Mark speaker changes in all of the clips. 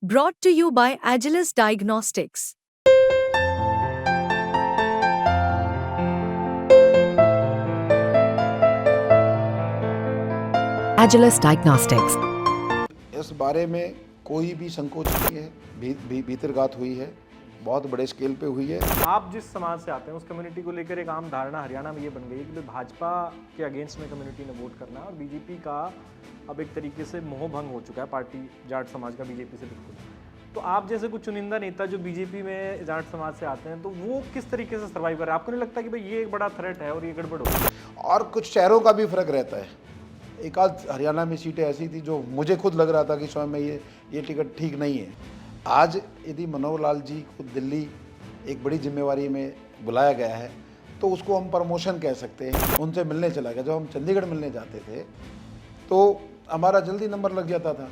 Speaker 1: Brought to you by Agilus Diagnostics.
Speaker 2: Agilus Diagnostics.
Speaker 3: इस बारे में कोई भी संकोच नहीं है, भीतरघात हुई है, बहुत बड़े स्केल पे हुई है।
Speaker 4: आप जिस समाज से आते हैं उस कम्युनिटी को लेकर एक आम धारणा हरियाणा में ये बन गई है कि भाजपा के अगेंस्ट में कम्युनिटी ने वोट करना है और बीजेपी का अब एक तरीके से मोह भंग हो चुका है पार्टी जाट समाज का बीजेपी से बिल्कुल। तो आप जैसे कुछ चुनिंदा नेता जो बीजेपी में जाट समाज से आते हैं तो वो किस तरीके से सर्वाइव कर रहे हैं? आपको नहीं लगता कि भाई ये एक बड़ा थ्रेट है और ये गड़बड़ हो रही है?
Speaker 3: और कुछ शहरों का भी फर्क रहता है। एक आध हरियाणा में सीटें ऐसी थी जो मुझे खुद लग रहा था कि स्वयं में ये टिकट ठीक नहीं है। आज यदि मनोहर लाल जी को दिल्ली एक बड़ी जिम्मेवारी में बुलाया गया है तो उसको हम प्रमोशन कह सकते हैं। उनसे मिलने चला गया, जब हम चंडीगढ़ मिलने जाते थे तो हमारा जल्दी नंबर लग जाता था।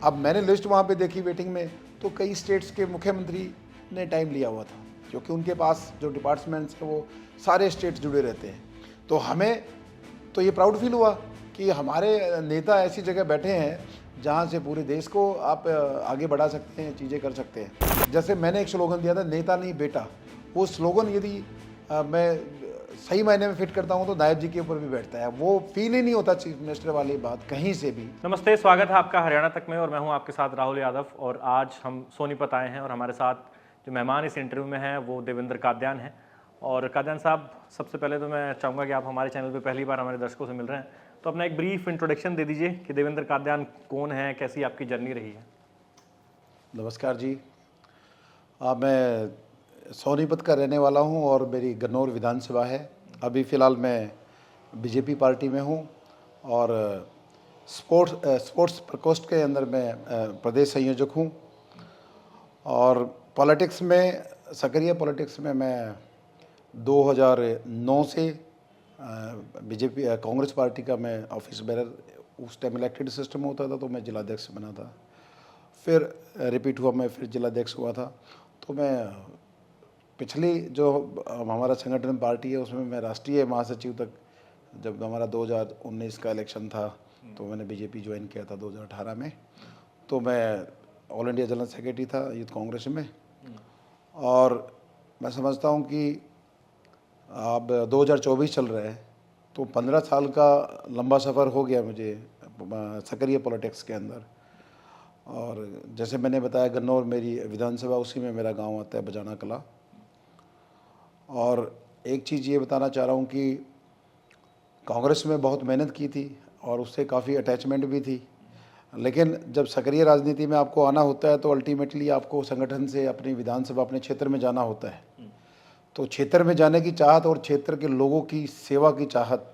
Speaker 3: अब मैंने लिस्ट वहाँ पे देखी वेटिंग में, तो कई स्टेट्स के मुख्यमंत्री ने टाइम लिया हुआ था, क्योंकि उनके पास जो डिपार्टमेंट्स हैं वो सारे स्टेट्स जुड़े रहते हैं। तो हमें तो ये प्राउड फील हुआ कि हमारे नेता ऐसी जगह बैठे हैं जहाँ से पूरे देश को आप आगे बढ़ा सकते हैं, चीज़ें कर सकते हैं। जैसे मैंने एक स्लोगन दिया था, नेता नहीं बेटा, वो स्लोगन यदि मैं सही मायने में फिट करता हूँ तो नायब जी के ऊपर भी बैठता है। वो फील ही नहीं होता चीफ मिनिस्टर वाली बात कहीं से भी।
Speaker 4: नमस्ते, स्वागत है आपका हरियाणा तक में और मैं हूं आपके साथ राहुल यादव। और आज हम सोनीपत आए हैं और हमारे साथ जो मेहमान इस इंटरव्यू में हैं वो देवेंद्र कादयान हैं। और कादयान साहब, सबसे पहले तो मैं चाहूँगा कि आप हमारे चैनल पे पहली बार हमारे दर्शकों से मिल रहे हैं, तो अपना एक ब्रीफ इंट्रोडक्शन दे दीजिए कि देवेंद्र कादयान कौन है, कैसी आपकी जर्नी रही है।
Speaker 3: नमस्कार जी, मैं सोनीपत का रहने वाला हूँ और मेरी गन्नौर विधानसभा है। अभी फ़िलहाल मैं बीजेपी पार्टी में हूँ और स्पोर्ट्स प्रकोष्ठ के अंदर मैं प्रदेश संयोजक हूँ। और पॉलिटिक्स में, सक्रिय पॉलिटिक्स में मैं 2009 से बीजेपी कांग्रेस पार्टी का मैं ऑफिस बेरर, उस टाइम इलेक्टेड सिस्टम होता था तो मैं जिलाध्यक्ष बना था। फिर रिपीट हुआ, मैं फिर जिलाध्यक्ष हुआ था। तो मैं पिछली जो हमारा संगठन पार्टी है उसमें मैं राष्ट्रीय महासचिव तक, जब हमारा 2019 का इलेक्शन था तो मैंने बीजेपी ज्वाइन किया था 2018 में। तो मैं ऑल इंडिया जनरल सेक्रेटरी था यूथ कांग्रेस में। और मैं समझता हूँ कि अब 2024 चल रहा है तो 15 साल का लंबा सफ़र हो गया मुझे सक्रिय पॉलिटिक्स के अंदर। और जैसे मैंने बताया, गन्नौर मेरी विधानसभा, उसी में मेरा गांव आता है बजाना कला। और एक चीज़ ये बताना चाह रहा हूँ कि कांग्रेस में बहुत मेहनत की थी और उससे काफ़ी अटैचमेंट भी थी, लेकिन जब सक्रिय राजनीति में आपको आना होता है तो अल्टीमेटली आपको संगठन से अपनी विधानसभा, अपने क्षेत्र में जाना होता है। तो क्षेत्र में जाने की चाहत और क्षेत्र के लोगों की सेवा की चाहत,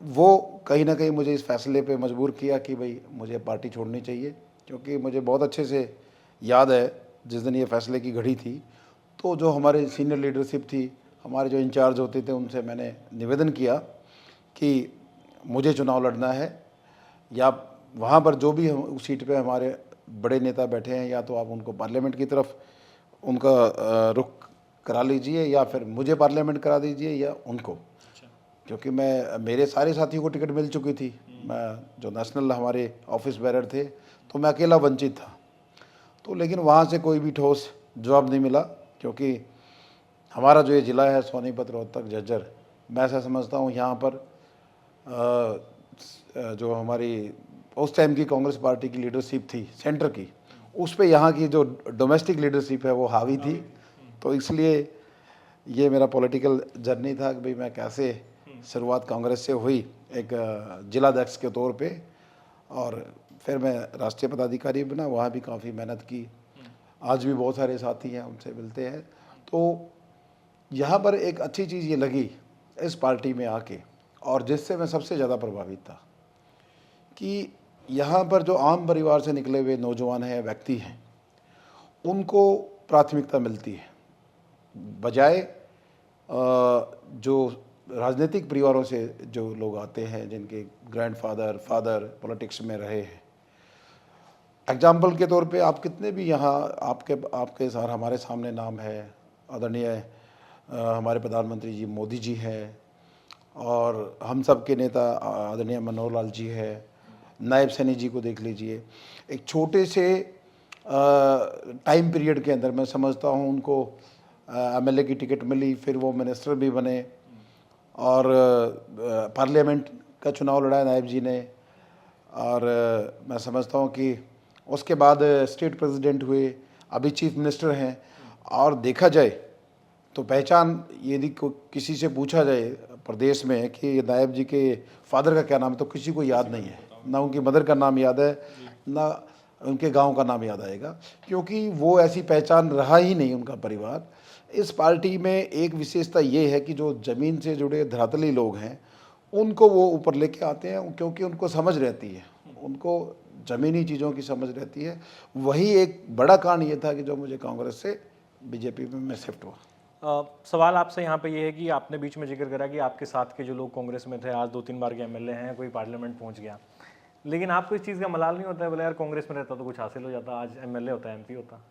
Speaker 3: वो कहीं ना कहीं मुझे इस फैसले पे मजबूर किया कि भाई मुझे पार्टी छोड़नी चाहिए। क्योंकि मुझे बहुत अच्छे से याद है जिस दिन ये फैसले की घड़ी थी तो जो हमारे सीनियर लीडरशिप थी, हमारे जो इंचार्ज होते थे, उनसे मैंने निवेदन किया कि मुझे चुनाव लड़ना है, या वहाँ पर जो भी उस सीट पे हमारे बड़े नेता बैठे हैं या तो आप उनको पार्लियामेंट की तरफ उनका रुख करा लीजिए या फिर मुझे पार्लियामेंट करा दीजिए या उनको। क्योंकि मेरे सारे साथियों को टिकट मिल चुकी थी, मैं जो नेशनल हमारे ऑफिस बेरर थे तो मैं अकेला वंचित था। तो लेकिन वहाँ से कोई भी ठोस जवाब नहीं मिला, क्योंकि हमारा जो ये ज़िला है सोनीपत, रोहतक, झज्जर, मैं ऐसा समझता हूँ यहाँ पर जो हमारी उस टाइम की कांग्रेस पार्टी की लीडरशिप थी सेंटर की, उस पे यहाँ की जो डोमेस्टिक लीडरशिप है वो हावी थी। तो इसलिए ये मेरा पॉलिटिकल जर्नी था कि भाई मैं कैसे शुरुआत कांग्रेस से हुई एक जिलाध्यक्ष के तौर पे, और फिर मैं राष्ट्रीय पदाधिकारी बना, वहाँ भी काफ़ी मेहनत की। आज भी बहुत सारे साथी हैं, उनसे मिलते हैं। तो यहाँ पर एक अच्छी चीज़ ये लगी इस पार्टी में आके, और जिससे मैं सबसे ज़्यादा प्रभावित था, कि यहाँ पर जो आम परिवार से निकले हुए नौजवान हैं, व्यक्ति हैं, उनको प्राथमिकता मिलती है, बजाय जो राजनीतिक परिवारों से जो लोग आते हैं जिनके ग्रैंडफादर, फादर पॉलिटिक्स में रहे हैं। एग्जाम्पल के तौर पे आप कितने भी यहाँ आपके साथ हमारे सामने नाम है, आदरणीय हमारे प्रधानमंत्री जी मोदी जी हैं, और हम सब के नेता आदरणीय मनोहर लाल जी है, नायब सैनी जी को देख लीजिए। एक छोटे से टाइम पीरियड के अंदर मैं समझता हूँ उनको एमएलए की टिकट मिली, फिर वो मिनिस्टर भी बने और पार्लियामेंट का चुनाव लड़ा नायब जी ने, और मैं समझता हूँ कि उसके बाद स्टेट प्रेसिडेंट हुए, अभी चीफ मिनिस्टर हैं। और देखा जाए तो पहचान यदि किसी से पूछा जाए प्रदेश में कि नायब जी के फादर का क्या नाम है, तो किसी को याद नहीं है, ना उनकी मदर का नाम याद है, ना उनके गांव का नाम याद आएगा, क्योंकि वो ऐसी पहचान रहा ही नहीं उनका परिवार। इस पार्टी में एक विशेषता ये है कि जो ज़मीन से जुड़े धरातली लोग हैं उनको वो ऊपर लेके आते हैं, क्योंकि उनको समझ रहती है, उनको ज़मीनी चीज़ों की समझ रहती है। वही एक बड़ा कारण ये था कि जो मुझे कांग्रेस से बीजेपी में मैं शिफ्ट हुआ।
Speaker 4: सवाल आपसे यहाँ पे ये है कि आपने बीच में जिक्र करा कि आपके साथ के जो लोग कांग्रेस में थे आज 2-3 बार के एमएलए हैं, कोई पार्लियामेंट पहुँच गया, लेकिन आपको इस चीज़ का मलाल नहीं होता है बोले यार कांग्रेस में रहता तो कुछ हासिल हो जाता, आज एमएलए होता है, एमपी होता?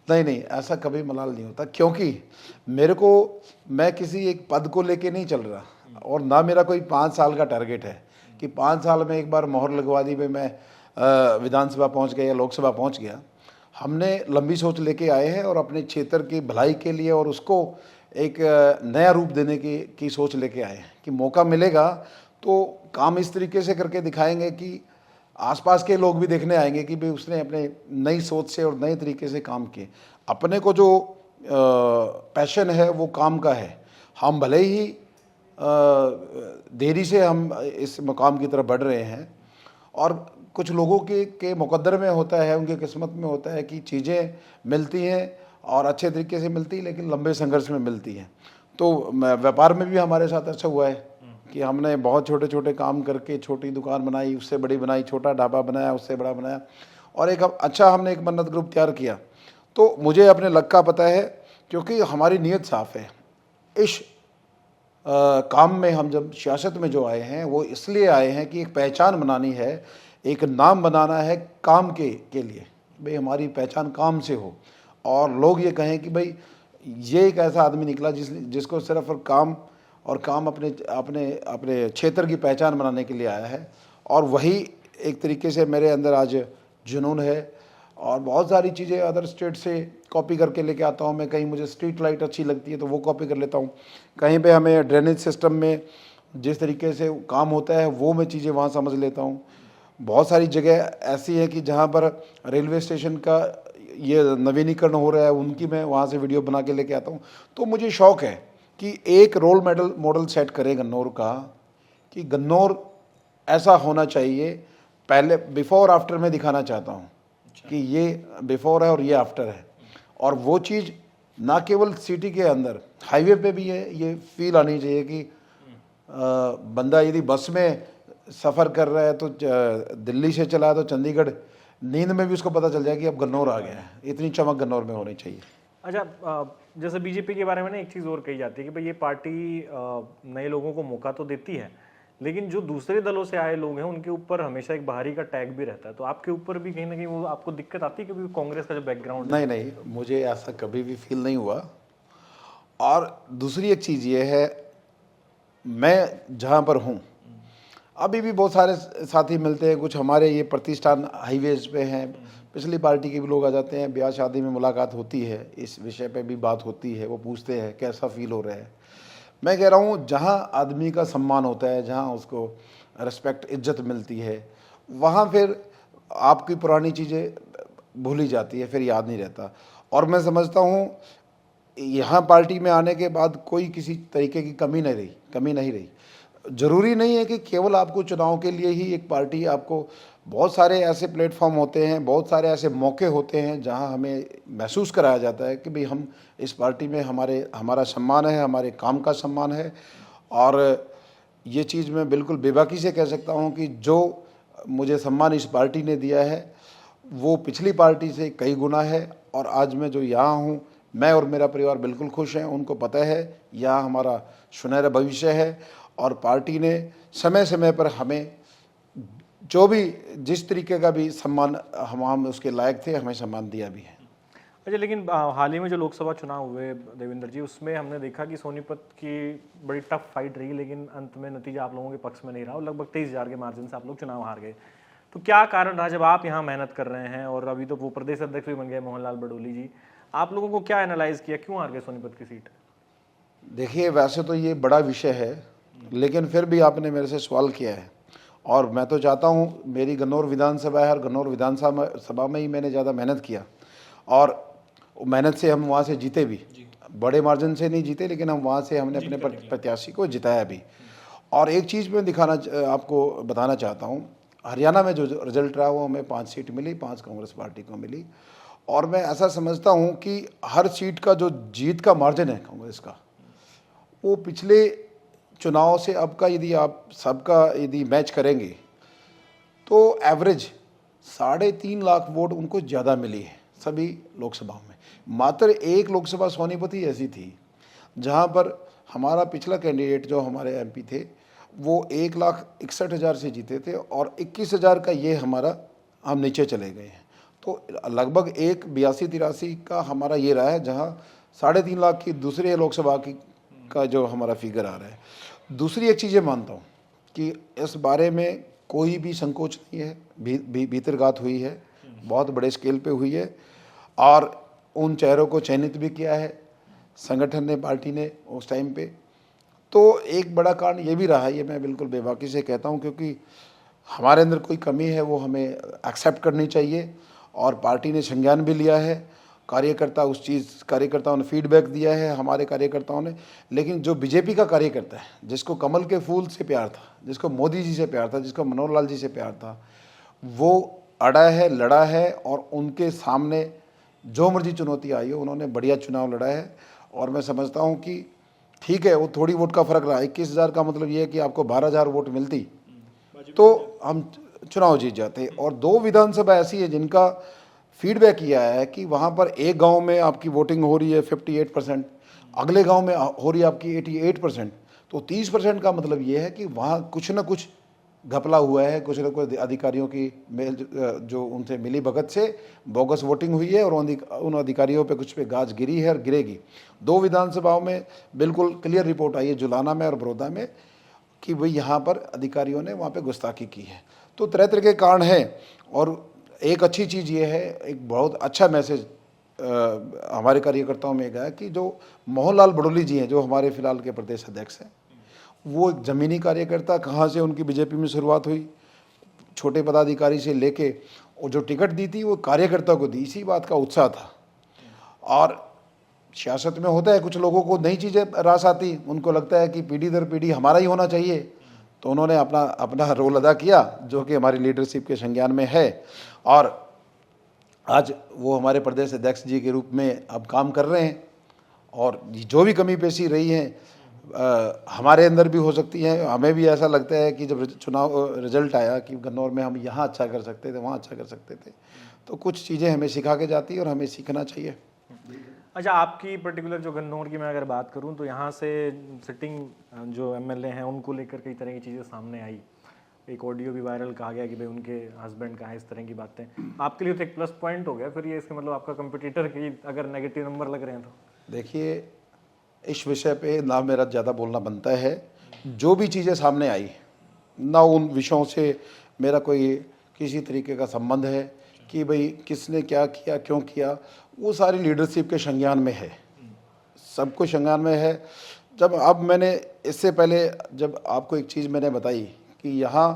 Speaker 3: नहीं नहीं, ऐसा कभी मलाल नहीं होता, क्योंकि मेरे को, मैं किसी एक पद को लेके नहीं चल रहा, और ना मेरा कोई 5 साल का टारगेट है कि 5 साल में एक बार मोहर लगवा दी में मैं विधानसभा पहुंच गया या लोकसभा पहुंच गया। हमने लंबी सोच लेके आए हैं और अपने क्षेत्र की भलाई के लिए और उसको एक नया रूप देने की सोच लेके आए हैं कि मौका मिलेगा तो काम इस तरीके से करके दिखाएंगे कि आसपास के लोग भी देखने आएंगे कि भाई उसने अपने नई सोच से और नए तरीके से काम किए। अपने को जो पैशन है वो काम का है, हम भले ही देरी से हम इस मुकाम की तरफ बढ़ रहे हैं, और कुछ लोगों के मुकद्दर में होता है, उनकी किस्मत में होता है कि चीज़ें मिलती हैं और अच्छे तरीके से मिलती है, लेकिन लंबे संघर्ष में मिलती हैं। तो व्यापार में भी हमारे साथ ऐसा हुआ है कि हमने बहुत छोटे छोटे काम करके छोटी दुकान बनाई, उससे बड़ी बनाई, छोटा ढाबा बनाया, उससे बड़ा बनाया, और एक अच्छा हमने एक मन्नत ग्रुप तैयार किया। तो मुझे अपने लक का पता है, क्योंकि हमारी नीयत साफ़ है। इस काम में हम जब सियासत में जो आए हैं वो इसलिए आए हैं कि एक पहचान बनानी है, एक नाम बनाना है काम के लिए, भाई हमारी पहचान काम से हो और लोग ये कहें कि भाई ये एक ऐसा आदमी निकला जिसको सिर्फ काम अपने अपने अपने क्षेत्र की पहचान बनाने के लिए आया है। और वही एक तरीके से मेरे अंदर आज जुनून है, और बहुत सारी चीज़ें अदर स्टेट से कॉपी करके लेके आता हूँ मैं। कहीं मुझे स्ट्रीट लाइट अच्छी लगती है तो वो कॉपी कर लेता हूँ, कहीं पे हमें ड्रेनेज सिस्टम में जिस तरीके से काम होता है वो मैं चीज़ें वहाँ समझ लेता हूँ। बहुत सारी जगह ऐसी है कि जहाँ पर रेलवे स्टेशन का ये नवीनीकरण हो रहा है, उनकी मैं वहाँ से वीडियो बना के लेके आता हूँ। तो मुझे शौक़ है कि एक रोल मॉडल सेट करें गन्नौर का, कि गन्नौर ऐसा होना चाहिए। पहले बिफोर आफ्टर में दिखाना चाहता हूँ कि ये बिफोर है और ये आफ्टर है, और वो चीज़ ना केवल सिटी के अंदर, हाईवे पे भी ये फील आनी चाहिए कि बंदा यदि बस में सफ़र कर रहा है तो दिल्ली से चला है तो चंडीगढ़, नींद में भी उसको पता चल जाए कि अब गन्नौर आ गया है। इतनी चमक गन्नौर में होनी चाहिए।
Speaker 4: अच्छा, जैसे बीजेपी के बारे में ना एक चीज़ और कही जाती है कि भाई ये पार्टी नए लोगों को मौका तो देती है, लेकिन जो दूसरे दलों से आए लोग हैं उनके ऊपर हमेशा एक बाहरी का टैग भी रहता है। तो आपके ऊपर भी कहीं ना कहीं वो आपको दिक्कत आती है, क्योंकि कांग्रेस का जो बैकग्राउंड
Speaker 3: नहीं नहीं, मुझे ऐसा कभी भी फील नहीं हुआ। और दूसरी एक चीज़ ये है, मैं जहाँ पर हूँ अभी भी बहुत सारे साथी मिलते हैं, कुछ हमारे ये प्रतिष्ठान हाईवेज पे हैं, पिछली पार्टी के भी लोग आ जाते हैं, ब्याह शादी में मुलाकात होती है, इस विषय पे भी बात होती है, वो पूछते हैं कैसा फील हो रहा है। मैं कह रहा हूँ जहाँ आदमी का सम्मान होता है, जहाँ उसको रिस्पेक्ट इज्जत मिलती है, वहाँ फिर आपकी पुरानी चीज़ें भूली जाती है, फिर याद नहीं रहता। और मैं समझता हूँ यहाँ पार्टी में आने के बाद कोई किसी तरीके की कमी नहीं रही। ज़रूरी नहीं है कि केवल आपको चुनाव के लिए ही एक पार्टी, आपको बहुत सारे ऐसे प्लेटफॉर्म होते हैं, बहुत सारे ऐसे मौके होते हैं जहां हमें महसूस कराया जाता है कि भाई हम इस पार्टी में हमारा सम्मान है, हमारे काम का सम्मान है। और ये चीज़ मैं बिल्कुल बेबाकी से कह सकता हूं कि जो मुझे सम्मान इस पार्टी ने दिया है वो पिछली पार्टी से कई गुना है। और आज मैं जो यहाँ हूँ, मैं और मेरा परिवार बिल्कुल खुश हैं। उनको पता है यहाँ हमारा सुनहरा भविष्य है, और पार्टी ने समय समय पर हमें जो भी जिस तरीके का भी सम्मान हम उसके लायक थे, हमें सम्मान दिया भी है।
Speaker 4: अच्छा, लेकिन हाल ही में जो लोकसभा चुनाव हुए देवेंद्र जी, उसमें हमने देखा कि सोनीपत की बड़ी टफ फाइट रही, लेकिन अंत में नतीजा आप लोगों के पक्ष में नहीं रहा और लगभग 23,000 के मार्जिन से आप लोग चुनाव हार गए। तो क्या कारण रहा जब आप यहाँ मेहनत कर रहे हैं और अभी तो वो प्रदेश अध्यक्ष भी बन गए मोहनलाल बडोली जी, आप लोगों को क्या एनालाइज किया, क्यों हार गए सोनीपत की सीट?
Speaker 3: देखिए, वैसे तो ये बड़ा विषय है, लेकिन फिर भी आपने मेरे से सवाल किया है और मैं तो चाहता हूँ, मेरी गन्नौर विधानसभा है और गन्नौर विधानसभा में ही मैंने ज़्यादा मेहनत किया और मेहनत से हम वहाँ से जीते भी, बड़े मार्जिन से नहीं जीते, लेकिन हम वहाँ से हमने अपने प्रत्याशी को जिताया भी। और एक चीज़ मैं आपको बताना चाहता हूँ, हरियाणा में जो रिजल्ट रहा वो हमें 5 सीट मिली, 5 कांग्रेस पार्टी को मिली। और मैं ऐसा समझता हूँ कि हर सीट का जो जीत का मार्जिन है कांग्रेस का, वो पिछले चुनाव से अब का यदि आप सबका यदि मैच करेंगे तो एवरेज 3.5 लाख वोट उनको ज़्यादा मिली है सभी लोकसभाओं में। मात्र एक लोकसभा सोनीपत ही ऐसी थी जहाँ पर हमारा पिछला कैंडिडेट जो हमारे एमपी थे वो 1,61,000 से जीते थे और 21,000 का ये हमारा हम नीचे चले गए हैं। तो लगभग 82-83 का हमारा ये रहा है, जहाँ 3.5 लाख की दूसरे लोकसभा की का जो हमारा फिगर आ रहा है। दूसरी एक चीज़ ये मानता हूँ कि इस बारे में कोई भी संकोच नहीं है, भीतरघात हुई है, बहुत बड़े स्केल पे हुई है और उन चेहरों को चयनित भी किया है संगठन ने, पार्टी ने उस टाइम पे। तो एक बड़ा कारण ये भी रहा है, ये मैं बिल्कुल बेबाकी से कहता हूँ, क्योंकि हमारे अंदर कोई कमी है वो हमें एक्सेप्ट करनी चाहिए और पार्टी ने संज्ञान भी लिया है। कार्यकर्ताओं ने फीडबैक दिया है हमारे कार्यकर्ताओं ने। लेकिन जो बीजेपी का कार्यकर्ता है, जिसको कमल के फूल से प्यार था, जिसको मोदी जी से प्यार था, जिसको मनोहर लाल जी से प्यार था, वो अड़ा है, लड़ा है और उनके सामने जो मर्जी चुनौती आई हो उन्होंने बढ़िया चुनाव लड़ा है। और मैं समझता हूँ कि ठीक है, वो थोड़ी वोट का फ़र्क रहा। 21,000 का मतलब ये है कि आपको 12,000 वोट मिलती तो हम चुनाव जीत जाते। और 2 विधानसभा ऐसी है जिनका फीडबैक किया है कि वहाँ पर एक गांव में आपकी वोटिंग हो रही है 58%, अगले गांव में हो रही है आपकी 88%। तो 30% का मतलब ये है कि वहाँ कुछ ना कुछ घपला हुआ है, कुछ ना कुछ अधिकारियों की मेल जो उनसे मिली भगत से बोगस वोटिंग हुई है और उन अधिकारियों पे कुछ पे गाज गिरी है और गिरेगी। 2 विधानसभाओं में बिल्कुल क्लियर रिपोर्ट आई है, जुलाना में और बड़ौदा में, कि भाई यहाँ पर अधिकारियों ने वहाँ पे गुस्ताखी की है। तो तरह तरह के कारण हैं। और एक अच्छी चीज़ ये है, एक बहुत अच्छा मैसेज हमारे कार्यकर्ताओं में गया कि जो मोहनलाल बडोली जी हैं, जो हमारे फिलहाल के प्रदेश अध्यक्ष हैं, वो एक ज़मीनी कार्यकर्ता, कहाँ से उनकी बीजेपी में शुरुआत हुई, छोटे पदाधिकारी से लेके, और जो टिकट दी थी वो कार्यकर्ता को दी। इसी बात का उत्साह था। और सियासत में होता है, कुछ लोगों को नई चीज़ें रास आती, उनको लगता है कि पीढ़ी दर पीढ़ी हमारा ही होना चाहिए, तो उन्होंने अपना रोल अदा किया, जो कि हमारी लीडरशिप के संज्ञान में है। और आज वो हमारे प्रदेश अध्यक्ष जी के रूप में अब काम कर रहे हैं। और जो भी कमी पेशी रही है हमारे अंदर भी हो सकती है। हमें भी ऐसा लगता है कि जब चुनाव रिजल्ट आया कि गन्नौर में हम यहाँ अच्छा कर सकते थे, वहाँ अच्छा कर सकते थे, तो कुछ चीज़ें हमें सिखा के जाती है और हमें सीखना चाहिए।
Speaker 4: अच्छा, आपकी पर्टिकुलर जो गन्नौर की मैं अगर बात करूं तो यहाँ से सिटिंग जो एमएलए हैं उनको लेकर कई तरह की चीज़ें सामने आई। एक ऑडियो भी वायरल कहा गया कि भाई उनके हस्बैंड का है, इस तरह की बातें आपके लिए तो एक प्लस पॉइंट हो गया फिर ये, इसका मतलब आपका कंपटीटर की अगर नेगेटिव नंबर लग रहे हैं तो।
Speaker 3: देखिए, इस विषय पे ना मेरा ज़्यादा बोलना बनता है। जो भी चीज़ें सामने आई ना, उन विषयों से मेरा कोई किसी तरीके का संबंध है कि भाई किसने क्या किया, क्यों किया, वो सारी लीडरशिप के संज्ञान में है, सबको संज्ञान में है। अब मैंने इससे पहले जब आपको एक चीज़ मैंने बताई कि यहाँ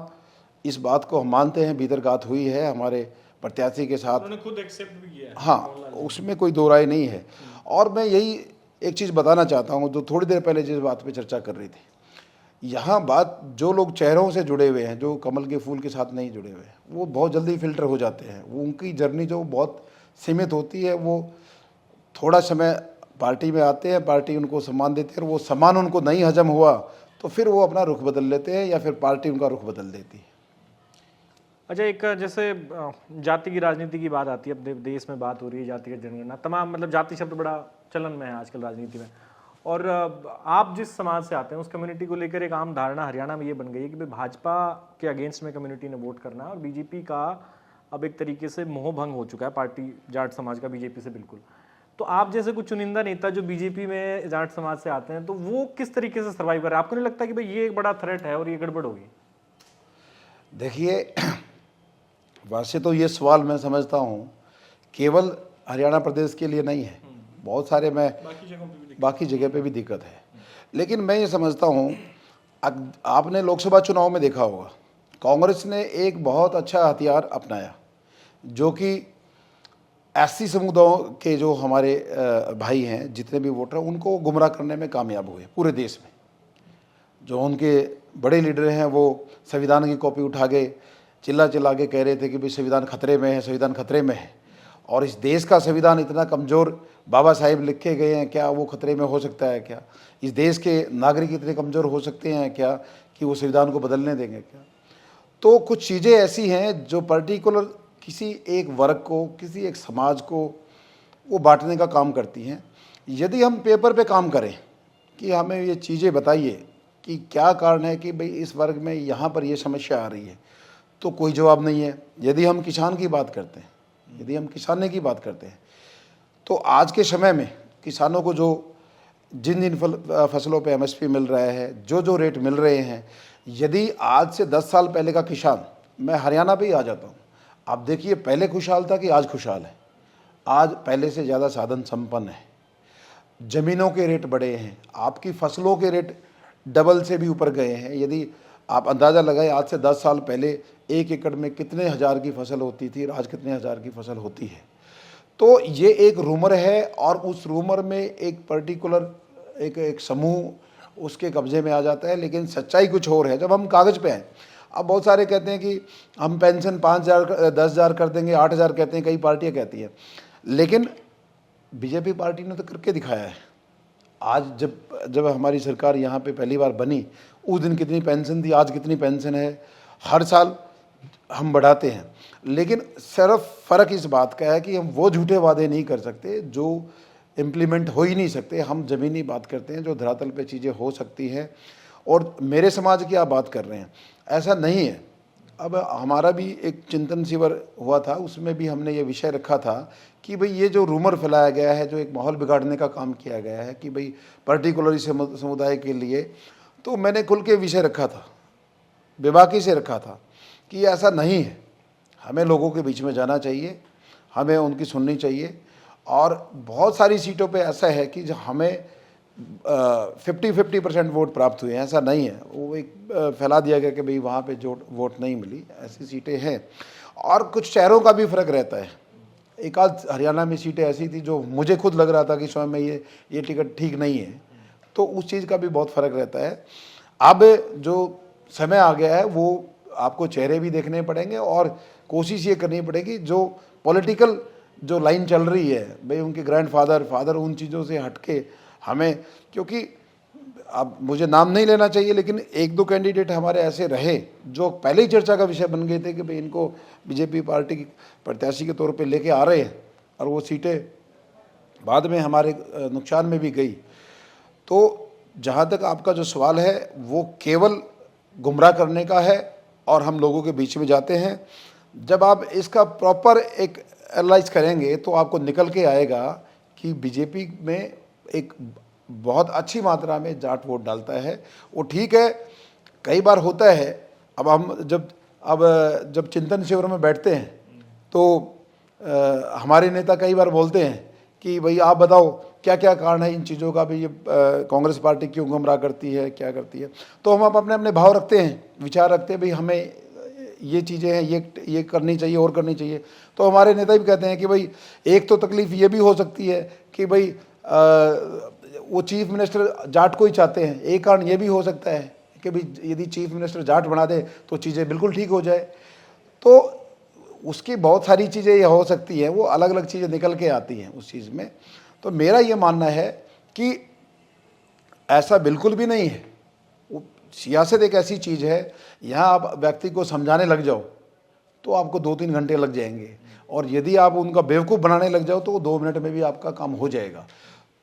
Speaker 3: इस बात को हम मानते हैं भीतरघात हुई है हमारे प्रत्याशी के साथ,
Speaker 4: उन्होंने खुद एक्सेप्ट भी किया है।
Speaker 3: हाँ, उसमें कोई दो राय नहीं है। और मैं यही एक चीज़ बताना चाहता हूँ, जो थोड़ी देर पहले जिस बात पे चर्चा कर रही थी, यहाँ बात जो लोग चेहरों से जुड़े हुए हैं, जो कमल के फूल के साथ नहीं जुड़े हुए हैं, वो बहुत जल्दी फिल्टर हो जाते हैं। वो उनकी जर्नी जो बहुत सीमित होती है, वो थोड़ा समय पार्टी में आते हैं, पार्टी उनको सम्मान देती है और वो सम्मान उनको नहीं हजम हुआ तो फिर वो अपना रुख बदल लेते हैं या फिर पार्टी उनका रुख बदल देती है।
Speaker 4: अच्छा, एक जैसे जाति की राजनीति की बात आती है, अब देश में बात हो रही है जातिगत जनगणना, तमाम मतलब जाति शब्द बड़ा चलन में है आजकल राजनीति में। और आप जिस समाज से आते हैं उस कम्युनिटी को लेकर एक आम धारणा हरियाणा में ये बन गई है कि भाई भाजपा के अगेंस्ट में कम्युनिटी ने वोट करना है और बीजेपी का अब एक तरीके से मोह भंग हो चुका है, पार्टी जाट समाज का बीजेपी से बिल्कुल। तो आप जैसे कुछ चुनिंदा नेता जो बीजेपी में जाट समाज से आते हैं, तो वो किस तरीके से सर्वाइव कर रहे हैं? आपको नहीं लगता कि भाई ये एक बड़ा थ्रेट है और ये गड़बड़ होगी?
Speaker 3: देखिए, वैसे तो ये सवाल मैं समझता हूँ केवल हरियाणा प्रदेश के लिए नहीं है, बहुत सारे मैं बाकी जगह पे भी दिक्कत है। लेकिन मैं ये समझता हूँ, आपने लोकसभा चुनाव में देखा होगा कांग्रेस ने एक बहुत अच्छा हथियार अपनाया, जो कि एससी समुदायों के जो हमारे भाई हैं, जितने भी वोटर, उनको गुमराह करने में कामयाब हुए पूरे देश में। जो उनके बड़े लीडर हैं वो संविधान की कॉपी उठा के चिल्ला चिल्ला के कह रहे थे कि भाई संविधान खतरे में है, संविधान खतरे में है। और इस देश का संविधान इतना कमज़ोर बाबा साहेब लिखे गए हैं, क्या वो खतरे में हो सकता है? क्या इस देश के नागरिक इतने कमज़ोर हो सकते हैं क्या कि वो संविधान को बदलने देंगे क्या? तो कुछ चीज़ें ऐसी हैं जो पर्टिकुलर किसी एक वर्ग को, किसी एक समाज को वो बांटने का काम करती हैं। यदि हम पेपर पे काम करें कि हमें ये चीज़ें बताइए कि क्या कारण है कि भाई इस वर्ग में यहाँ पर ये समस्या आ रही है, तो कोई जवाब नहीं है। यदि हम किसान की बात करते हैं, यदि हम किसानी की बात करते हैं, तो आज के समय में किसानों को जो जिन जिन फसलों पे एमएसपी मिल रहा है, जो जो रेट मिल रहे हैं, यदि आज से 10 साल पहले का किसान, मैं हरियाणा पे ही आ जाता हूँ, आप देखिए पहले खुशहाल था कि आज खुशहाल है? आज पहले से ज़्यादा साधन संपन्न है, ज़मीनों के रेट बढ़े हैं, आपकी फसलों के रेट डबल से भी ऊपर गए हैं। यदि आप अंदाज़ा लगाएं, आज से 10 साल पहले 1 एकड़ में कितने हज़ार की फसल होती थी, आज कितने हज़ार की फसल होती है। तो ये एक रूमर है, और उस रूमर में एक पर्टिकुलर एक समूह उसके कब्जे में आ जाता है, लेकिन सच्चाई कुछ और है। जब हम कागज़ पे हैं, अब बहुत सारे कहते हैं कि हम पेंशन 5,000 10,000 कर देंगे, 8,000 कहते हैं, कई पार्टियां कहती हैं, लेकिन बीजेपी पार्टी ने तो करके दिखाया है। आज जब हमारी सरकार यहाँ पे पहली बार बनी, उस दिन कितनी पेंशन थी, आज कितनी पेंशन है, हर साल हम बढ़ाते हैं। लेकिन सिर्फ फ़र्क इस बात का है कि हम वो झूठे वादे नहीं कर सकते जो इम्प्लीमेंट हो ही नहीं सकते। हम ज़मीनी बात करते हैं, जो धरातल पे चीज़ें हो सकती हैं। और मेरे समाज की आप बात कर रहे हैं, ऐसा नहीं है। अब हमारा भी एक चिंतन शिविर हुआ था, उसमें भी हमने ये विषय रखा था कि भाई ये जो रूमर फैलाया गया है, जो एक माहौल बिगाड़ने का काम किया गया है कि भाई पर्टिकुलर समुदाय के लिए, तो मैंने खुल के विषय रखा था, बेबाकी से रखा था कि ऐसा नहीं है। हमें लोगों के बीच में जाना चाहिए, हमें उनकी सुननी चाहिए। और बहुत सारी सीटों पे ऐसा है कि जो हमें 50% वोट प्राप्त हुए हैं, ऐसा नहीं है। वो एक फैला दिया गया कि भाई वहाँ पे जो वोट नहीं मिली, ऐसी सीटें हैं। और कुछ शहरों का भी फ़र्क रहता है। एक आध हरियाणा में सीटें ऐसी थी जो मुझे खुद लग रहा था कि स्वयं में ये टिकट ठीक नहीं है, तो उस चीज़ का भी बहुत फ़र्क रहता है। अब जो समय आ गया है, वो आपको चेहरे भी देखने पड़ेंगे, और कोशिश ये करनी पड़ेगी जो पॉलिटिकल जो लाइन चल रही है, भाई उनके फादर उन चीज़ों से हटके हमें, क्योंकि अब मुझे नाम नहीं लेना चाहिए, लेकिन 1-2 कैंडिडेट हमारे ऐसे रहे जो पहले ही चर्चा का विषय बन गए थे कि भाई इनको बीजेपी पार्टी की प्रत्याशी के तौर पे लेके आ रहे हैं, और वो सीटें बाद में हमारे नुकसान में भी गई। तो जहाँ तक आपका जो सवाल है, वो केवल गुमराह करने का है, और हम लोगों के बीच में जाते हैं। जब आप इसका प्रॉपर एक एनालाइज करेंगे तो आपको निकल के आएगा कि बीजेपी में एक बहुत अच्छी मात्रा में जाट वोट डालता है। वो ठीक है, कई बार होता है। अब हम जब चिंतन शिविर में बैठते हैं तो हमारे नेता कई बार बोलते हैं कि भाई आप बताओ क्या क्या कारण है इन चीज़ों का, भी ये कांग्रेस पार्टी क्यों गुमराह करती है, क्या करती है। तो हम अपने अपने भाव रखते हैं, विचार रखते हैं, भाई हमें ये चीज़ें हैं, ये करनी चाहिए और करनी चाहिए। तो हमारे नेता भी कहते हैं कि भाई एक तो तकलीफ़ ये भी हो सकती है कि भाई वो चीफ मिनिस्टर जाट को ही चाहते हैं। एक कारण ये भी हो सकता है कि भाई यदि चीफ मिनिस्टर जाट बना दे तो चीज़ें बिल्कुल ठीक हो जाए। तो उसकी बहुत सारी चीज़ें ये हो सकती हैं, वो अलग अलग चीज़ें निकल के आती हैं उस चीज़ में। तो मेरा ये मानना है कि ऐसा बिल्कुल भी नहीं है। सियासत एक ऐसी चीज़ है, यहाँ आप व्यक्ति को समझाने लग जाओ तो आपको 2-3 घंटे लग जाएंगे, और यदि आप उनका बेवकूफ़ बनाने लग जाओ तो 2 मिनट में भी आपका काम हो जाएगा।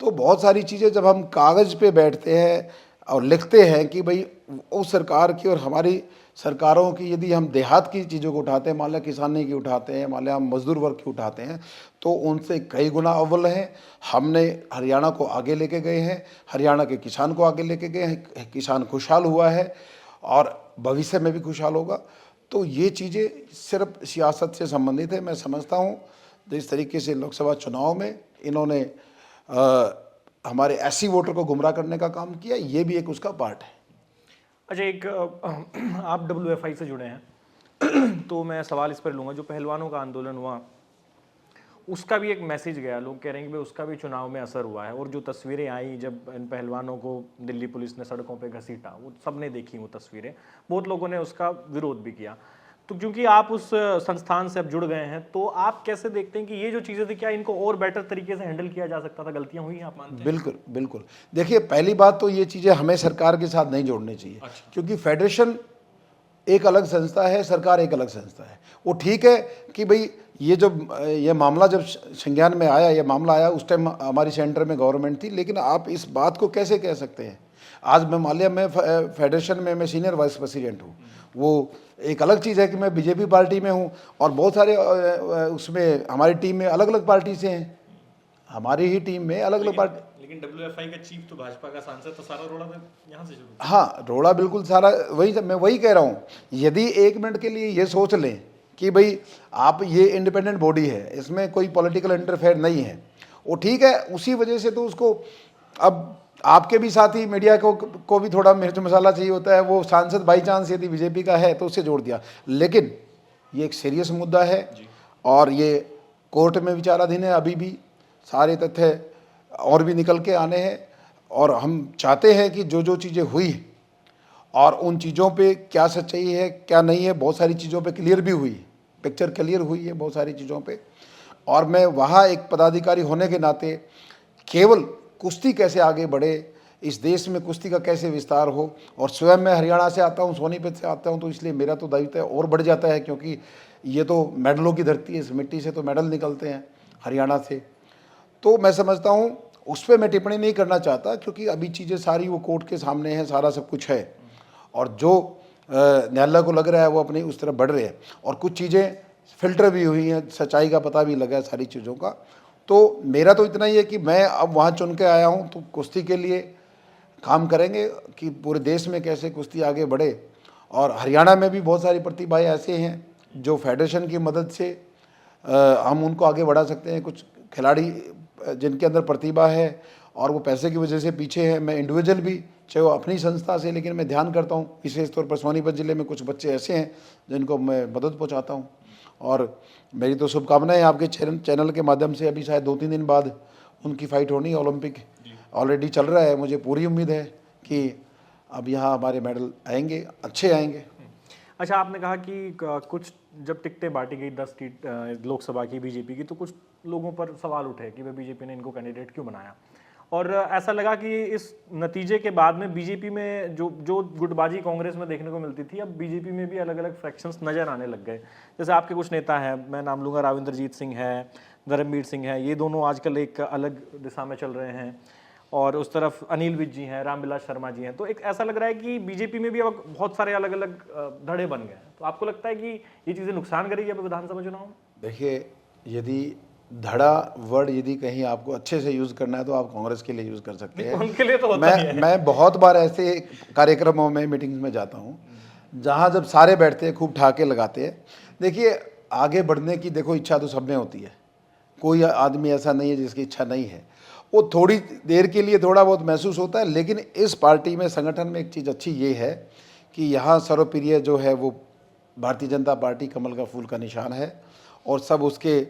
Speaker 3: तो बहुत सारी चीज़ें जब हम कागज़ पे बैठते हैं और लिखते हैं कि भाई उस सरकार की और हमारी सरकारों की, यदि हम देहात की चीज़ों को उठाते हैं, मान लिया किसानी की उठाते हैं, मान लिया हम मजदूर वर्ग की उठाते हैं, तो उनसे कई गुना अव्वल हैं। हमने हरियाणा को आगे लेके गए हैं, हरियाणा के किसान को आगे लेके गए हैं, किसान खुशहाल हुआ है और भविष्य में भी खुशहाल होगा। तो ये चीज़ें सिर्फ सियासत से संबंधित है। मैं समझता हूँ जिस तरीके से लोकसभा चुनाव में इन्होंने हमारे एससी वोटर को गुमराह करने का काम किया, ये भी एक उसका पार्ट है।
Speaker 4: अच्छा, एक आप WFI से जुड़े हैं तो मैं सवाल इस पर लूँगा, जो पहलवानों का आंदोलन हुआ उसका भी एक मैसेज गया, लोग कह रहे हैं कि भाई उसका भी चुनाव में असर हुआ है, और जो तस्वीरें आई जब इन पहलवानों को दिल्ली पुलिस ने सड़कों पे घसीटा, वो सबने देखी वो तस्वीरें, बहुत लोगों ने उसका विरोध भी किया। तो क्योंकि आप उस संस्थान से अब जुड़ गए हैं, तो आप कैसे देखते हैं कि ये जो चीज़ें थी, क्या इनको और बेटर तरीके से हैंडल किया जा सकता था? गलतियां हुई हैं, आप मानते हैं?
Speaker 3: बिल्कुल बिल्कुल। देखिए, पहली बात तो ये चीज़ें हमें सरकार के साथ नहीं जोड़नी चाहिए।
Speaker 4: अच्छा।
Speaker 3: क्योंकि फेडरेशन एक अलग संस्था है, सरकार एक अलग संस्था है। वो ठीक है कि भाई ये मामला जब संज्ञान में आया, ये मामला आया, उस टाइम हमारी सेंटर में गवर्नमेंट थी, लेकिन आप इस बात को कैसे कह सकते हैं? आज मैं मान लिया मैं फेडरेशन में मैं सीनियर वाइस प्रेसिडेंट हूँ, वो एक अलग चीज़ है कि मैं बीजेपी पार्टी में हूँ, और बहुत सारे उसमें हमारी टीम में अलग अलग पार्टी से हैं, हमारी ही टीम में अलग अलग पार्टी।
Speaker 4: लेकिन WFI का चीफ तो भाजपा का सांसद, तो सारा रोड़ा यहाँ से शुरू।
Speaker 3: हाँ, रोड़ा बिल्कुल सारा मैं वही कह रहा हूँ। यदि एक मिनट के लिए ये सोच लें कि भाई आप ये इंडिपेंडेंट बॉडी है, इसमें कोई पॉलिटिकल इंटरफेयर नहीं है, वो ठीक है, उसी वजह से तो उसको अब आपके भी साथी मीडिया को भी थोड़ा मिर्च मसाला चाहिए होता है। वो सांसद बाई चांस यदि बीजेपी का है तो उससे जोड़ दिया, लेकिन ये एक सीरियस मुद्दा है और ये कोर्ट में विचाराधीन है। अभी भी सारे तथ्य और भी निकल के आने हैं, और हम चाहते हैं कि जो जो चीज़ें हुई और उन चीज़ों पे क्या सच्चाई है क्या नहीं है, बहुत सारी चीज़ों पे क्लियर भी हुई, पिक्चर क्लियर हुई है बहुत सारी चीज़ों पे। और मैं वहाँ एक पदाधिकारी होने के नाते केवल कुश्ती कैसे आगे बढ़े, इस देश में कुश्ती का कैसे विस्तार हो, और स्वयं मैं हरियाणा से आता हूँ, सोनीपत से आता हूँ, तो इसलिए मेरा तो दायित्व और बढ़ जाता है, क्योंकि ये तो मेडलों की धरती है, इस मिट्टी से तो मेडल निकलते हैं हरियाणा से। तो मैं समझता हूँ उस पर मैं टिप्पणी नहीं करना चाहता, क्योंकि अभी चीज़ें सारी वो कोर्ट के सामने हैं, सारा सब कुछ है, और जो न्यायालय को लग रहा है वो अपनी उस तरफ बढ़ रहे हैं, और कुछ चीज़ें फिल्टर भी हुई हैं, सच्चाई का पता भी लगा है सारी चीज़ों का। तो मेरा तो इतना ही है कि मैं अब वहाँ चुन के आया हूँ, तो कुश्ती के लिए काम करेंगे कि पूरे देश में कैसे कुश्ती आगे बढ़े। और हरियाणा में भी बहुत सारी प्रतिभाएँ ऐसे हैं जो फेडरेशन की मदद से हम उनको आगे बढ़ा सकते हैं। कुछ खिलाड़ी जिनके अंदर प्रतिभा है और वो पैसे की वजह से पीछे है, मैं इंडिविजुअल भी, चाहे वो अपनी संस्था से, लेकिन मैं ध्यान करता हूँ विशेष तौर पर सोनीपत जिले में कुछ बच्चे ऐसे हैं जिनको मैं मदद पहुँचाता हूँ। और मेरी तो शुभकामनाएं आपके चैनल के माध्यम से, अभी शायद 2-3 दिन बाद उनकी फ़ाइट होनी है, ओलंपिक ऑलरेडी चल रहा है, मुझे पूरी उम्मीद है कि अब यहाँ हमारे मेडल आएंगे, अच्छे आएंगे।
Speaker 4: अच्छा, आपने कहा कि कुछ जब टिकटें बांटी गई 10 सीट लोकसभा की बीजेपी की, तो कुछ लोगों पर सवाल उठे कि भाई बीजेपी ने इनको कैंडिडेट क्यों बनाया, और ऐसा लगा कि इस नतीजे के बाद में बीजेपी में जो गुटबाजी कांग्रेस में देखने को मिलती थी, अब बीजेपी में भी अलग अलग फ्रैक्शंस नजर आने लग गए। जैसे आपके कुछ नेता हैं, मैं नाम लूँगा, राविंद्रजीत सिंह है, धर्मवीर सिंह है, ये दोनों आजकल एक अलग दिशा में चल रहे हैं, और उस तरफ अनिल विज जी हैं, रामविलास शर्मा जी हैं। तो एक ऐसा लग रहा है कि बीजेपी में भी अब बहुत सारे अलग अलग धड़े बन गए हैं। तो आपको लगता है कि ये चीज़ें नुकसान करेगी अब विधानसभा चुनाव में?
Speaker 3: देखिए, यदि धड़ा वर्ड यदि कहीं आपको अच्छे से यूज़ करना है तो आप कांग्रेस के लिए यूज़ कर सकते हैं।
Speaker 4: उनके लिए तो होता ही है।
Speaker 3: मैं बहुत बार ऐसे कार्यक्रमों में, मीटिंग्स में जाता हूँ जहाँ जब सारे बैठते हैं, खूब ठाके लगाते हैं। देखिए, आगे बढ़ने की देखो इच्छा तो सब में होती है, कोई आदमी ऐसा नहीं है जिसकी इच्छा नहीं है। वो थोड़ी देर के लिए थोड़ा बहुत महसूस होता है, लेकिन इस पार्टी में, संगठन में एक चीज़ अच्छी ये है कि यहाँ सर्वप्रिय जो है वो भारतीय जनता पार्टी कमल का फूल का निशान है, और सब उसके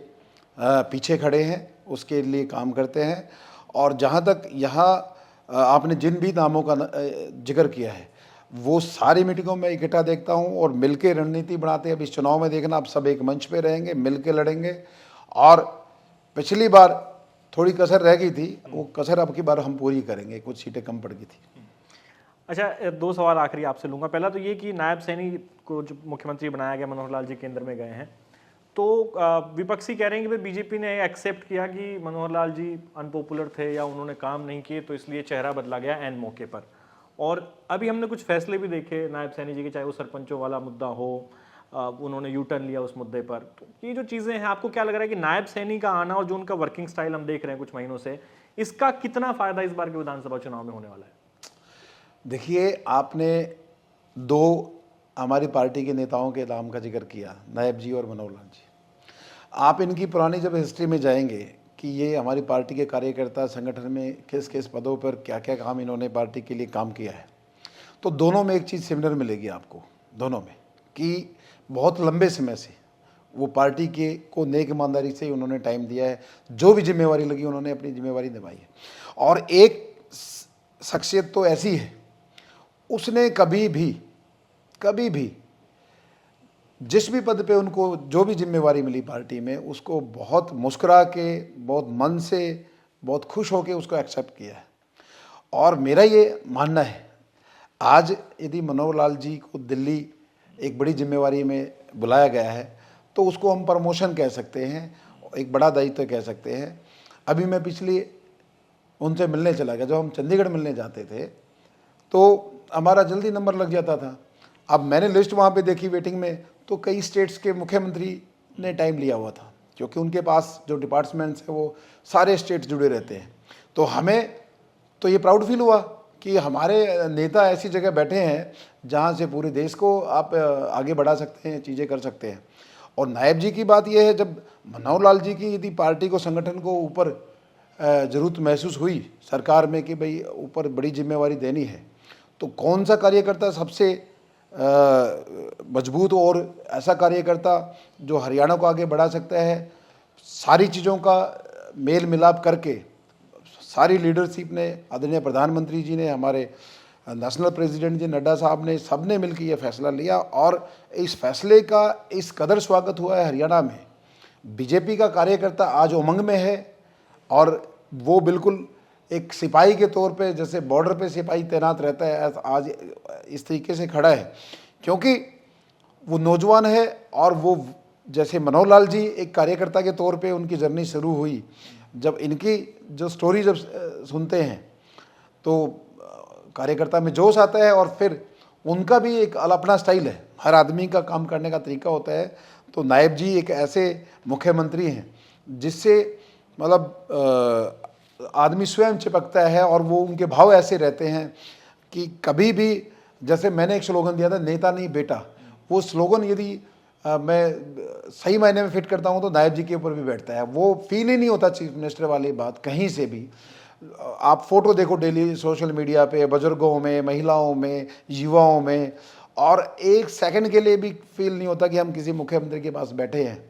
Speaker 3: पीछे खड़े हैं, उसके लिए काम करते हैं। और जहाँ तक यहाँ आपने जिन भी नामों का जिक्र किया है, वो सारी मीटिंगों में इकट्ठा देखता हूँ, और मिलके रणनीति बनाते हैं। अब इस चुनाव में देखना, आप सब एक मंच पे रहेंगे, मिलके लड़ेंगे। और पिछली बार थोड़ी कसर रह गई थी, वो कसर अब की बार हम पूरी करेंगे, कुछ सीटें कम पड़ गई थी।
Speaker 4: अच्छा, 2 सवाल आखिरी आपसे लूँगा। पहला तो ये कि नायब सैनी को जो मुख्यमंत्री बनाया गया, मनोहर लाल जी केंद्र में गए हैं, तो विपक्षी कह रहे हैं कि भाई बीजेपी ने एक्सेप्ट किया कि मनोहर लाल जी अनपॉपुलर थे या उन्होंने काम नहीं किए, तो इसलिए चेहरा बदला गया एन मौके पर। और अभी हमने कुछ फैसले भी देखे नायब सैनी जी के, चाहे वो सरपंचों वाला मुद्दा हो, उन्होंने यू टर्न लिया उस मुद्दे पर। तो ये जो चीज़ें हैं, आपको क्या लग रहा है कि नायब सैनी का आना और जो उनका वर्किंग स्टाइल हम देख रहे हैं कुछ महीनों से, इसका कितना फायदा इस बार के विधानसभा चुनाव में होने वाला है?
Speaker 3: देखिए, आपने 2 हमारी पार्टी के नेताओं के नाम का जिक्र किया, नायब जी और मनोहर लाल जी। आप इनकी पुरानी जब हिस्ट्री में जाएंगे कि ये हमारी पार्टी के कार्यकर्ता संगठन में किस किस पदों पर क्या क्या काम इन्होंने पार्टी के लिए काम किया है, तो दोनों में एक चीज़ सिमिलर मिलेगी आपको, दोनों में, कि बहुत लंबे समय से वो पार्टी के को नेक ईमानदारी से उन्होंने टाइम दिया है, जो भी जिम्मेवारी लगी उन्होंने अपनी जिम्मेवारी निभाई है। और एक शख्सियत तो ऐसी है, उसने कभी भी जिस भी पद पे उनको जो भी जिम्मेवारी मिली पार्टी में, उसको बहुत मुस्कुरा के, बहुत मन से, बहुत खुश होके उसको एक्सेप्ट किया है। और मेरा ये मानना है, आज यदि मनोहर लाल जी को दिल्ली एक बड़ी जिम्मेवारी में बुलाया गया है तो उसको हम प्रमोशन कह सकते हैं, एक बड़ा दायित्व कह सकते हैं। अभी मैं पिछली उनसे मिलने चला गया, जब हम चंडीगढ़ मिलने जाते थे तो हमारा जल्दी नंबर लग जाता था। अब मैंने लिस्ट वहाँ पे देखी वेटिंग में, तो कई स्टेट्स के मुख्यमंत्री ने टाइम लिया हुआ था, क्योंकि उनके पास जो डिपार्टमेंट्स हैं वो सारे स्टेट्स जुड़े रहते हैं। तो हमें तो ये प्राउड फील हुआ कि हमारे नेता ऐसी जगह बैठे हैं जहाँ से पूरे देश को आप आगे बढ़ा सकते हैं, चीज़ें कर सकते हैं। और नायब जी की बात यह है, जब मनोहर लाल जी की यदि पार्टी को, संगठन को ऊपर ज़रूरत महसूस हुई सरकार में कि भाई ऊपर बड़ी जिम्मेवारी देनी है, तो कौन सा कार्यकर्ता सबसे मजबूत और ऐसा कार्यकर्ता जो हरियाणा को आगे बढ़ा सकता है, सारी चीज़ों का मेल मिलाप करके सारी लीडरशिप ने, आदरणीय प्रधानमंत्री जी ने, हमारे नेशनल प्रेसिडेंट जी नड्डा साहब ने, सबने मिलकर ये फैसला लिया। और इस फैसले का इस कदर स्वागत हुआ है हरियाणा में। बीजेपी का कार्यकर्ता आज उमंग में है और वो बिल्कुल एक सिपाही के तौर पे, जैसे बॉर्डर पे सिपाही तैनात रहता है, आज इस तरीके से खड़ा है, क्योंकि वो नौजवान है। और वो जैसे मनोहर लाल जी एक कार्यकर्ता के तौर पे उनकी जर्नी शुरू हुई, जब इनकी जो स्टोरी जब सुनते हैं तो कार्यकर्ता में जोश आता है। और फिर उनका भी एक अपना स्टाइल है, हर आदमी का काम करने का तरीका होता है। तो नायब जी एक ऐसे मुख्यमंत्री हैं जिससे मतलब आदमी स्वयं चिपकता है, और वो उनके भाव ऐसे रहते हैं कि कभी भी, जैसे मैंने एक स्लोगन दिया था, नेता नहीं बेटा, वो स्लोगन यदि मैं सही मायने में फिट करता हूँ तो नायब जी के ऊपर भी बैठता है। वो फील ही नहीं होता चीफ मिनिस्टर वाली बात कहीं से भी। आप फोटो देखो डेली सोशल मीडिया पे, बुजुर्गों में, महिलाओं में, युवाओं में, और एक सेकंड के लिए भी फील नहीं होता कि हम किसी मुख्यमंत्री के पास बैठे हैं।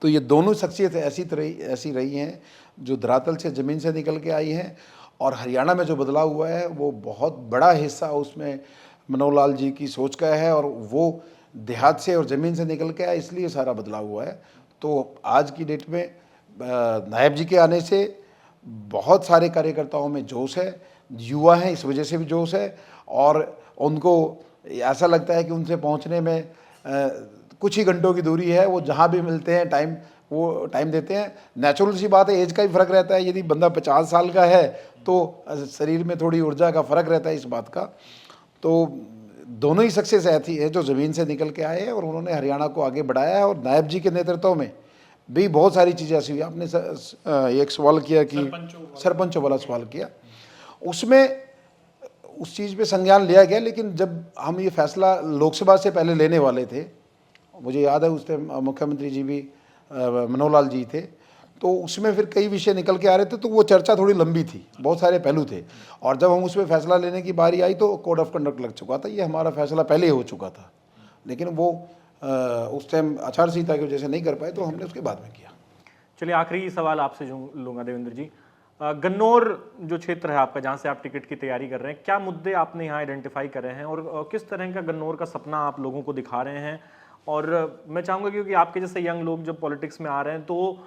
Speaker 3: तो ये दोनों शख्सियतें ऐसी रही हैं जो धरातल से, ज़मीन से निकल के आई हैं। और हरियाणा में जो बदलाव हुआ है वो बहुत बड़ा हिस्सा उसमें मनोहर लाल जी की सोच का है, और वो देहात से और ज़मीन से निकल के आया, इसलिए सारा बदलाव हुआ है। तो आज की डेट में नायब जी के आने से बहुत सारे कार्यकर्ताओं में जोश है, युवा हैं इस वजह से भी जोश है, और उनको ऐसा लगता है कि उनसे पहुंचने में कुछ ही घंटों की दूरी है। वो जहां भी मिलते हैं वो टाइम देते हैं। नेचुरल सी बात है, एज का ही फ़र्क रहता है। यदि बंदा 50 साल का है तो शरीर में थोड़ी ऊर्जा का फ़र्क रहता है इस बात का। तो दोनों ही सक्सेस ऐसी है जो ज़मीन से निकल के आए हैं और उन्होंने हरियाणा को आगे बढ़ाया है। और नायब जी के नेतृत्व में भी बहुत सारी चीज़ें ऐसी हुई। आपने एक सवाल किया कि सरपंचों वाला सवाल किया, उसमें उस चीज़ पे संज्ञान लिया गया, लेकिन जब हम ये फैसला लोकसभा से पहले लेने वाले थे, मुझे याद है उस टाइम मुख्यमंत्री जी भी मनोहर लाल जी थे, तो उसमें फिर कई विषय निकल के आ रहे थे, तो वो चर्चा थोड़ी लंबी थी, बहुत सारे पहलू थे। और जब हम उसमें फैसला लेने की बारी आई तो कोड ऑफ कंडक्ट लग चुका था। ये हमारा फैसला पहले ही हो चुका था, लेकिन वो उस टाइम आचार संहिता की वजह से नहीं कर पाए, तो हमने उसके बाद में किया।
Speaker 4: चलिए आखिरी सवाल आपसे जो लूँगा देवेंद्र जी, गन्नौर जो क्षेत्र है आपका, जहाँ से आप टिकट की तैयारी कर रहे हैं, क्या मुद्दे आपने यहाँ आइडेंटिफाई करे हैं और किस तरह का गन्नौर का सपना आप लोगों को दिखा रहे हैं? और मैं चाहूँगा, क्योंकि आपके जैसे यंग लोग जब पॉलिटिक्स में आ रहे हैं तो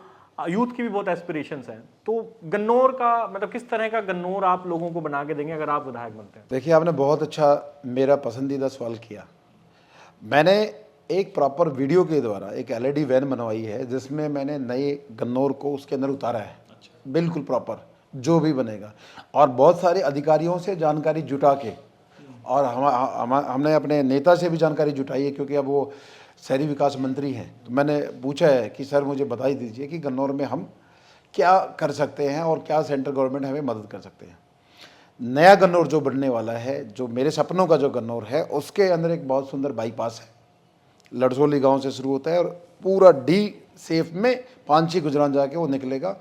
Speaker 4: यूथ की भी बहुत एस्पिरेशंस हैं, तो गन्नौर का मतलब किस तरह का गन्नौर आप लोगों को बना के देंगे अगर आप विधायक बनते हैं?
Speaker 3: देखिए, आपने बहुत अच्छा मेरा पसंदीदा सवाल किया। मैंने एक प्रॉपर वीडियो के द्वारा एक LED वैन बनवाई है जिसमें मैंने नए गन्नौर को उसके अंदर उतारा है। बिल्कुल प्रॉपर जो भी बनेगा, और बहुत सारे अधिकारियों से जानकारी जुटा के, और हमने अपने नेता से भी जानकारी जुटाई है, क्योंकि अब वो शहरी विकास मंत्री हैं। तो मैंने पूछा है कि सर मुझे बताई दीजिए कि गन्नौर में हम क्या कर सकते हैं और क्या सेंट्रल गवर्नमेंट हमें मदद कर सकते हैं। नया गन्नौर जो बनने वाला है, जो मेरे सपनों का जो गन्नौर है, उसके अंदर एक बहुत सुंदर बाईपास है। लड़सोली गांव से शुरू होता है और पूरा डी सेफ में पांची गुजरान जाके वो निकलेगा।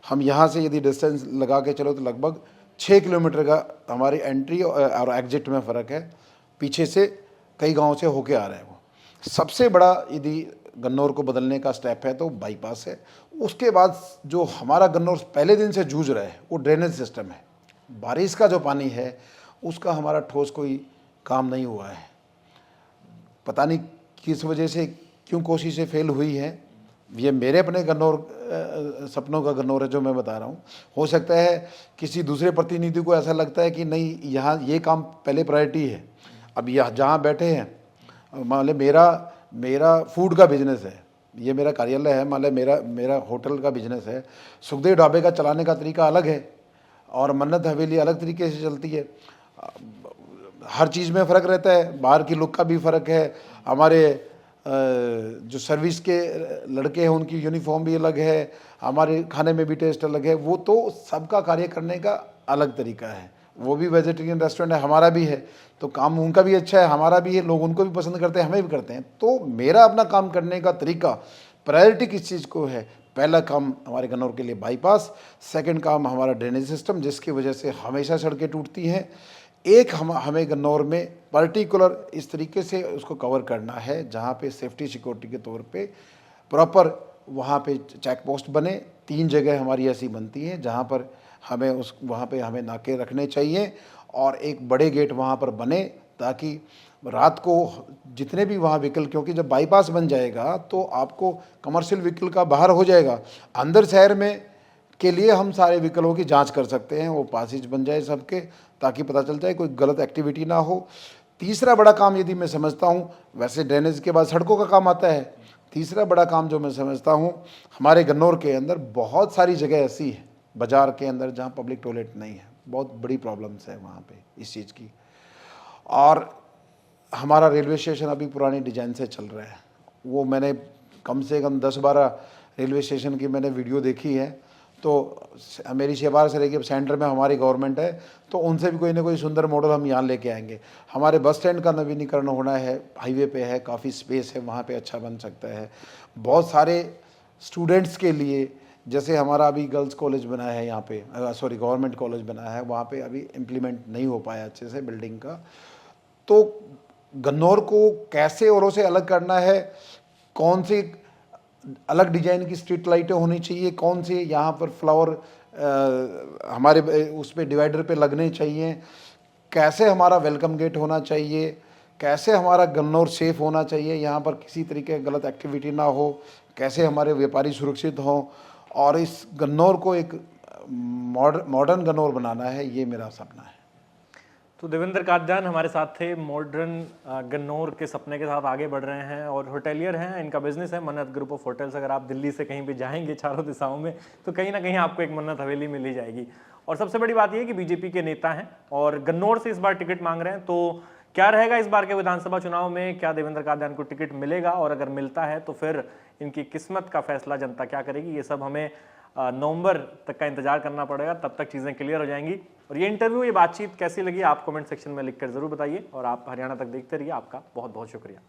Speaker 3: हम यहाँ से यदि डिस्टेंस लगा के चलो तो लगभग 6 किलोमीटर का हमारी एंट्री और एग्जिट में फ़र्क है। पीछे से कई गाँव से होके आ रहे हैं वो। सबसे बड़ा यदि गन्नौर को बदलने का स्टेप है तो बाईपास है। उसके बाद जो हमारा गन्नौर पहले दिन से जूझ रहा है वो ड्रेनेज सिस्टम है। बारिश का जो पानी है उसका हमारा ठोस कोई काम नहीं हुआ है। पता नहीं किस वजह से क्यों कोशिशें फेल हुई है। ये मेरे अपने गन्नौर सपनों का गन्नौर है जो मैं बता रहा हूँ। हो सकता है किसी दूसरे प्रतिनिधि को ऐसा लगता है कि नहीं, यहाँ ये काम पहले प्रायोरिटी है। अब यहाँ जहाँ बैठे हैं, मान लो मेरा फूड का बिजनेस है, ये मेरा कार्यालय है, मान लो मेरा होटल का बिजनेस है। सुखदेव ढाबे का चलाने का तरीका अलग है और मन्नत हवेली अलग तरीके से चलती है। हर चीज़ में फ़र्क रहता है। बाहर की लुक का भी फ़र्क है। हमारे जो सर्विस के लड़के हैं उनकी यूनिफॉर्म भी अलग है, हमारे खाने में भी टेस्ट अलग है। वो तो सबका कार्य करने का अलग तरीका है। वो भी वेजिटेरियन रेस्टोरेंट है, हमारा भी है, तो काम उनका भी अच्छा है, हमारा भी है। लोग उनको भी पसंद करते हैं, हमें भी करते हैं। तो मेरा अपना काम करने का तरीका, प्रायोरिटी किस चीज़ को है। पहला काम हमारे गन्नौर के लिए बाईपास, सेकंड काम हमारा ड्रेनेज सिस्टम जिसकी वजह से हमेशा सड़कें टूटती हैं। एक हमें गन्नौर में पर्टिकुलर इस तरीके से उसको कवर करना है जहाँ पे सेफ्टी सिक्योरिटी के तौर पे प्रॉपर वहाँ पे चेक पोस्ट बने। 3 जगह हमारी ऐसी बनती हैं जहाँ पर वहाँ पे हमें नाके रखने चाहिए और एक बड़े गेट वहाँ पर बने ताकि रात को जितने भी वहाँ व्हीकल, क्योंकि जब बाईपास बन जाएगा तो आपको कमर्शियल व्हीकल का बाहर हो जाएगा। अंदर शहर में के लिए हम सारे व्हीकलों की जांच कर सकते हैं, वो पासेज बन जाए सबके, ताकि पता चल जाए कोई गलत एक्टिविटी ना हो। तीसरा बड़ा काम यदि मैं समझता हूँ, वैसे ड्रेनेज के बाद सड़कों का काम आता है, तीसरा बड़ा काम जो मैं समझता हूँ, हमारे गन्नौर के अंदर बहुत सारी जगह ऐसी है बाज़ार के अंदर जहाँ पब्लिक टॉयलेट नहीं है। बहुत बड़ी प्रॉब्लम्स है वहाँ पे इस चीज़ की। और हमारा रेलवे स्टेशन अभी पुराने डिजाइन से चल रहा है। वो मैंने कम से कम 10-12 रेलवे स्टेशन की मैंने वीडियो देखी है। तो मेरी सिफारिश रहेगी, अब सेंटर में हमारी गवर्नमेंट है तो उनसे भी कोई ना कोई सुंदर मॉडल हम यहाँ लेके आएंगे। हमारे बस स्टैंड का नवीनीकरण होना है, हाईवे पे है, काफ़ी स्पेस है, वहाँ पे अच्छा बन सकता है। बहुत सारे स्टूडेंट्स के लिए, जैसे हमारा अभी गर्ल्स कॉलेज बना है यहाँ पे, गवर्नमेंट कॉलेज बना है, वहाँ पे अभी इम्प्लीमेंट नहीं हो पाया अच्छे से बिल्डिंग का। तो गन्नौर को कैसे औरों से अलग करना है, कौन सी अलग डिजाइन की स्ट्रीट लाइटें होनी चाहिए, कौन से यहाँ पर फ्लावर हमारे उस पे डिवाइडर पे लगने चाहिए, कैसे हमारा वेलकम गेट होना चाहिए, कैसे हमारा गन्नौर सेफ होना चाहिए, यहाँ पर किसी तरीके की गलत एक्टिविटी ना हो, कैसे हमारे व्यापारी सुरक्षित हों, और इस गन्नौर को एक मॉडर्न गन्नौर बनाना है, ये मेरा सपना है।
Speaker 4: तो देवेंद्र कादयान हमारे साथ थे, मॉडर्न गन्नौर के सपने के साथ आगे बढ़ रहे हैं और होटेलियर हैं। इनका बिजनेस है मन्नत ग्रुप ऑफ होटल्स। अगर आप दिल्ली से कहीं भी जाएंगे चारों दिशाओं में तो कहीं ना कहीं आपको एक मन्नत हवेली मिल ही जाएगी। और सबसे बड़ी बात यह कि बीजेपी के नेता हैं और गन्नौर से इस बार टिकट मांग रहे हैं। तो क्या रहेगा इस बार के विधानसभा चुनाव में, क्या देवेंद्र कादयान को टिकट मिलेगा, और अगर मिलता है तो फिर इनकी किस्मत का फैसला जनता क्या करेगी, ये सब हमें नवंबर तक का इंतजार करना पड़ेगा। तब तक चीज़ें क्लियर हो जाएंगी। और ये इंटरव्यू, ये बातचीत कैसी लगी आप कमेंट सेक्शन में लिखकर जरूर बताइए। और आप हरियाणा तक देखते रहिए। आपका बहुत बहुत शुक्रिया।